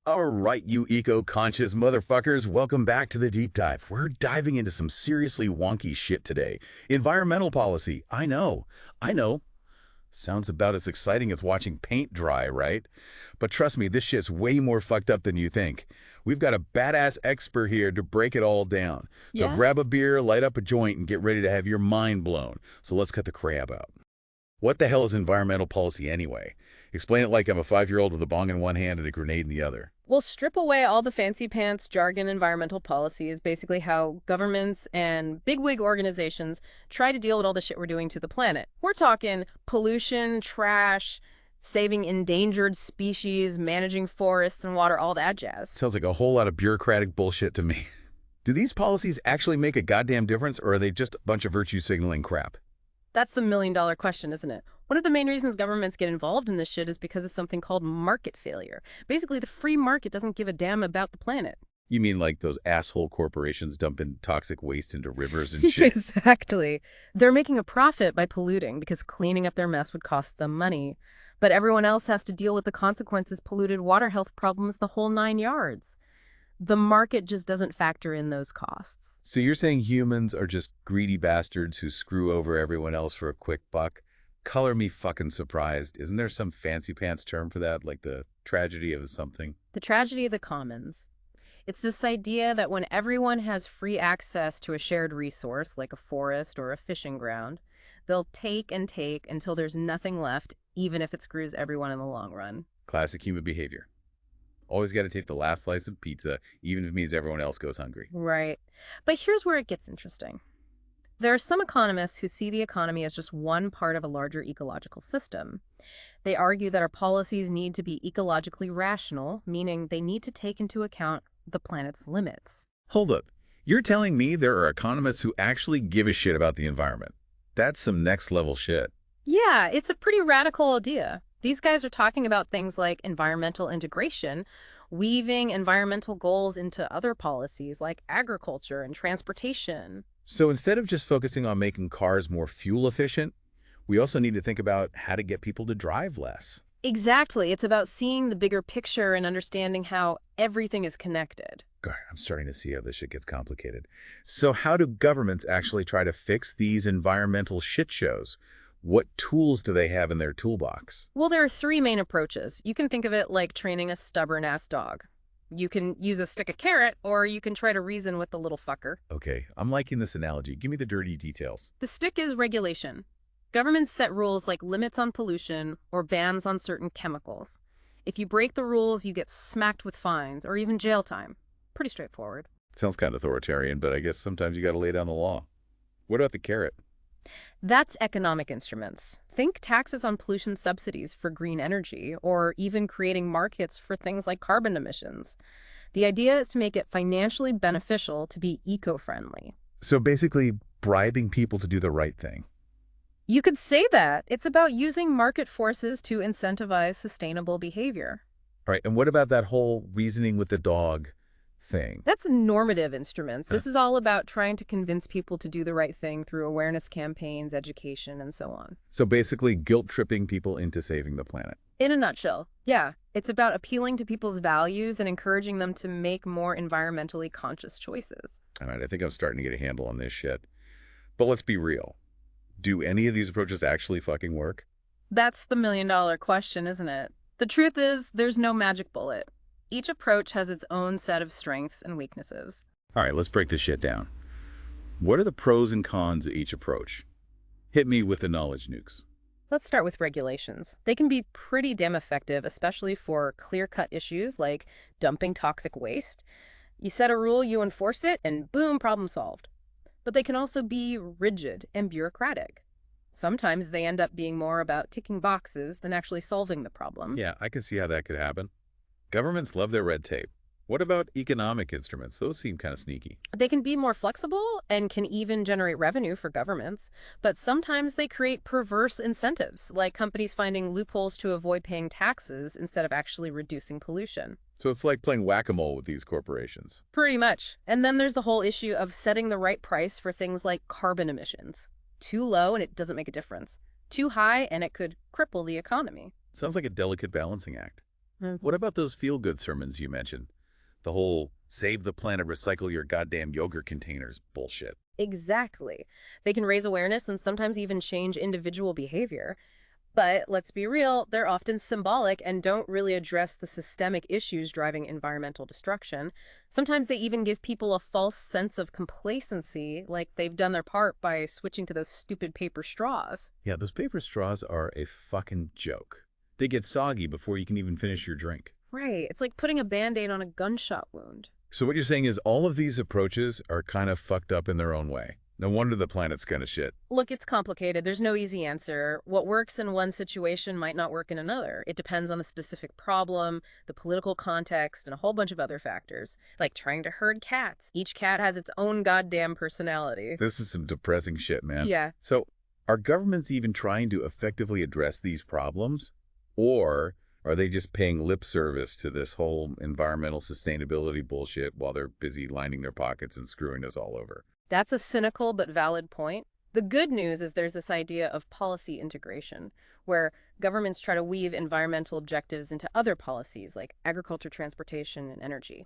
All right, you eco-conscious motherfuckers, welcome back to the deep dive. We're diving into some seriously wonky shit today. Environmental policy. I know. Sounds about as exciting as watching paint dry, right? But trust me, this shit's way more fucked up than you think. We've got a badass expert here to break it all down. So Yeah? grab a beer, light up a joint, and get ready to have your mind blown. So let's cut the crap out. What the hell is environmental policy anyway? Explain it like I'm a 5-year-old with a bong in one hand and a grenade in the other. We'll strip away all the fancy pants jargon. Environmental policy is basically how governments and bigwig organizations try to deal with all the shit we're doing to the planet. We're talking pollution, trash, saving endangered species, managing forests and water, all that jazz. Sounds like a whole lot of bureaucratic bullshit to me. Do these policies actually make a goddamn difference, or are they just a bunch of virtue signaling crap? That's the million-dollar question, isn't it? One of the main reasons governments get involved in this shit is because of something called market failure. Basically, the free market doesn't give a damn about the planet. You mean like those asshole corporations dumping toxic waste into rivers and shit? Exactly. They're making a profit by polluting because cleaning up their mess would cost them money. But everyone else has to deal with the consequences, polluted water, health problems, the whole 9 yards. The market just doesn't factor in those costs. So you're saying humans are just greedy bastards who screw over everyone else for a quick buck? Color me fucking surprised. Isn't there some fancy pants term for that, like the tragedy of the something? The tragedy of the commons. It's this idea that when everyone has free access to a shared resource, like a forest or a fishing ground, they'll take and take until there's nothing left, even if it screws everyone in the long run. Classic human behavior. Always got to take the last slice of pizza, even if it means everyone else goes hungry. Right. But here's where it gets interesting. There are some economists who see the economy as just one part of a larger ecological system. They argue that our policies need to be ecologically rational, meaning they need to take into account the planet's limits. Hold up. You're telling me there are economists who actually give a shit about the environment? That's some next level shit. Yeah, it's a pretty radical idea. These guys are talking about things like environmental integration, weaving environmental goals into other policies like agriculture and transportation. So instead of just focusing on making cars more fuel efficient, we also need to think about how to get people to drive less. Exactly. It's about seeing the bigger picture and understanding how everything is connected. God, I'm starting to see how this shit gets complicated. So how do governments actually try to fix these environmental shit shows? What tools do they have in their toolbox? Well, there are three main approaches. You can think of it like training a stubborn-ass dog. You can use a stick of carrot, or you can try to reason with the little fucker. Okay, I'm liking this analogy. Give me the dirty details. The stick is regulation. Governments set rules like limits on pollution or bans on certain chemicals. If you break the rules, you get smacked with fines or even jail time. Pretty straightforward. Sounds kind of authoritarian, but I guess sometimes you got to lay down the law. What about the carrot? That's economic instruments. Think taxes on pollution subsidies for green energy, or even creating markets for things like carbon emissions. The idea is to make it financially beneficial to be eco-friendly. So basically, bribing people to do the right thing. You could say that. It's about using market forces to incentivize sustainable behavior. All right, and what about that whole reasoning with the dog thing? That's normative instruments. This is all about trying to convince people to do the right thing through awareness campaigns, education, and so on. So basically, guilt-tripping people into saving the planet. In a nutshell, yeah, it's about appealing to people's values and encouraging them to make more environmentally conscious choices. All right, I think I'm starting to get a handle on this shit. But let's be real. Do any of these approaches actually fucking work? That's the million-dollar question, isn't it? The truth is, there's no magic bullet. Each approach has its own set of strengths and weaknesses. All right, let's break this shit down. What are the pros and cons of each approach? Hit me with the knowledge nukes. Let's start with regulations. They can be pretty damn effective, especially for clear-cut issues like dumping toxic waste. You set a rule, you enforce it, and boom, problem solved. But they can also be rigid and bureaucratic. Sometimes they end up being more about ticking boxes than actually solving the problem. Yeah, I can see how that could happen. Governments love their red tape. What about economic instruments? Those seem kind of sneaky. They can be more flexible and can even generate revenue for governments, but sometimes they create perverse incentives, like companies finding loopholes to avoid paying taxes instead of actually reducing pollution. So it's like playing whack-a-mole with these corporations. Pretty much. And then there's the whole issue of setting the right price for things like carbon emissions. Too low and it doesn't make a difference. Too high and it could cripple the economy. Sounds like a delicate balancing act. What about those feel-good sermons you mentioned? The whole save the planet, recycle your goddamn yogurt containers bullshit. Exactly. They can raise awareness and sometimes even change individual behavior. But let's be real, they're often symbolic and don't really address the systemic issues driving environmental destruction. Sometimes they even give people a false sense of complacency, like they've done their part by switching to those stupid paper straws. Yeah, those paper straws are a fucking joke. They get soggy before you can even finish your drink. Right, it's like putting a Band-Aid on a gunshot wound. So what you're saying is all of these approaches are kind of fucked up in their own way. No wonder the planet's kind of shit. Look, it's complicated. There's no easy answer. What works in one situation might not work in another. It depends on the specific problem, the political context, and a whole bunch of other factors. Like trying to herd cats. Each cat has its own goddamn personality. This is some depressing shit, man. Yeah. So are governments even trying to effectively address these problems? Or are they just paying lip service to this whole environmental sustainability bullshit while they're busy lining their pockets and screwing us all over? That's a cynical but valid point. The good news is there's this idea of policy integration, where governments try to weave environmental objectives into other policies like agriculture, transportation, and energy.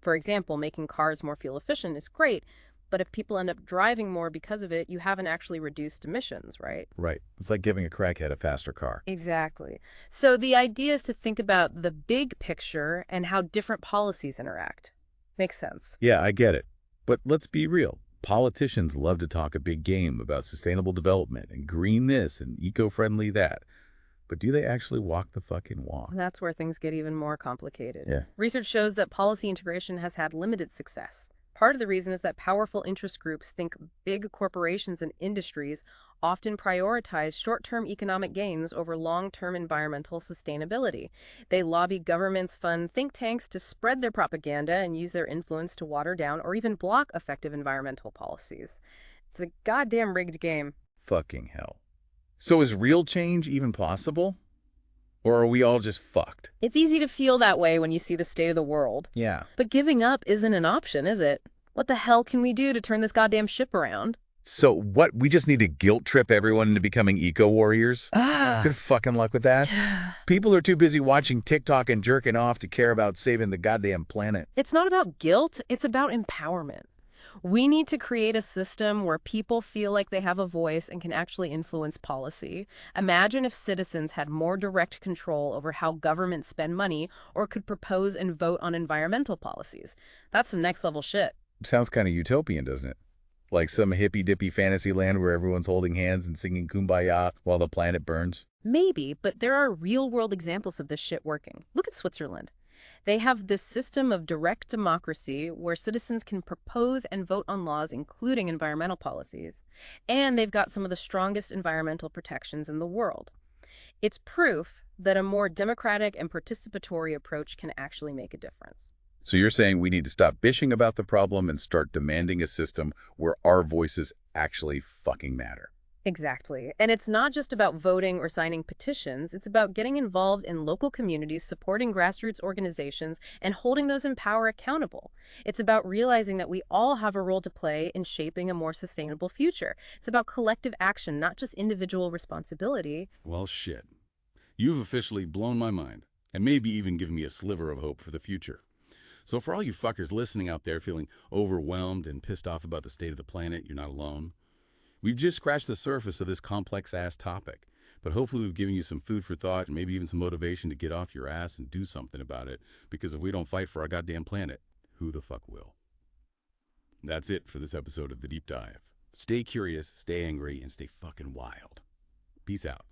For example, making cars more fuel efficient is great, but if people end up driving more because of it, you haven't actually reduced emissions, right? Right. It's like giving a crackhead a faster car. Exactly. So the idea is to think about the big picture and how different policies interact. Makes sense. Yeah, I get it. But let's be real. Politicians love to talk a big game about sustainable development and green this and eco-friendly that. But do they actually walk the fucking walk? That's where things get even more complicated. Yeah. Research shows that policy integration has had limited success. Part of the reason is that powerful interest groups think big corporations and industries often prioritize short-term economic gains over long-term environmental sustainability. They lobby governments, fund think tanks to spread their propaganda and use their influence to water down or even block effective environmental policies. It's a goddamn rigged game. Fucking hell. So is real change even possible? Or are we all just fucked? It's easy to feel that way when you see the state of the world. Yeah. But giving up isn't an option, is it? What the hell can we do to turn this goddamn ship around? So what, we just need to guilt trip everyone into becoming eco-warriors? Good fucking luck with that. People are too busy watching TikTok and jerking off to care about saving the goddamn planet. It's not about guilt, it's about empowerment. We need to create a system where people feel like they have a voice and can actually influence policy. Imagine if citizens had more direct control over how governments spend money or could propose and vote on environmental policies. That's some next level shit. Sounds kind of utopian, doesn't it? Like some hippy-dippy fantasy land where everyone's holding hands and singing Kumbaya while the planet burns. Maybe, but there are real-world examples of this shit working. Look at Switzerland. They have this system of direct democracy where citizens can propose and vote on laws, including environmental policies. And they've got some of the strongest environmental protections in the world. It's proof that a more democratic and participatory approach can actually make a difference. So you're saying we need to stop bitching about the problem and start demanding a system where our voices actually fucking matter. Exactly. And it's not just about voting or signing petitions. It's about getting involved in local communities, supporting grassroots organizations, and holding those in power accountable. It's about realizing that we all have a role to play in shaping a more sustainable future. It's about collective action, not just individual responsibility. Well, shit. You've officially blown my mind, and maybe even given me a sliver of hope for the future. So for all you fuckers listening out there feeling overwhelmed and pissed off about the state of the planet, you're not alone. We've just scratched the surface of this complex-ass topic, but hopefully we've given you some food for thought and maybe even some motivation to get off your ass and do something about it, because if we don't fight for our goddamn planet, who the fuck will? That's it for this episode of The Deep Dive. Stay curious, stay angry, and stay fucking wild. Peace out.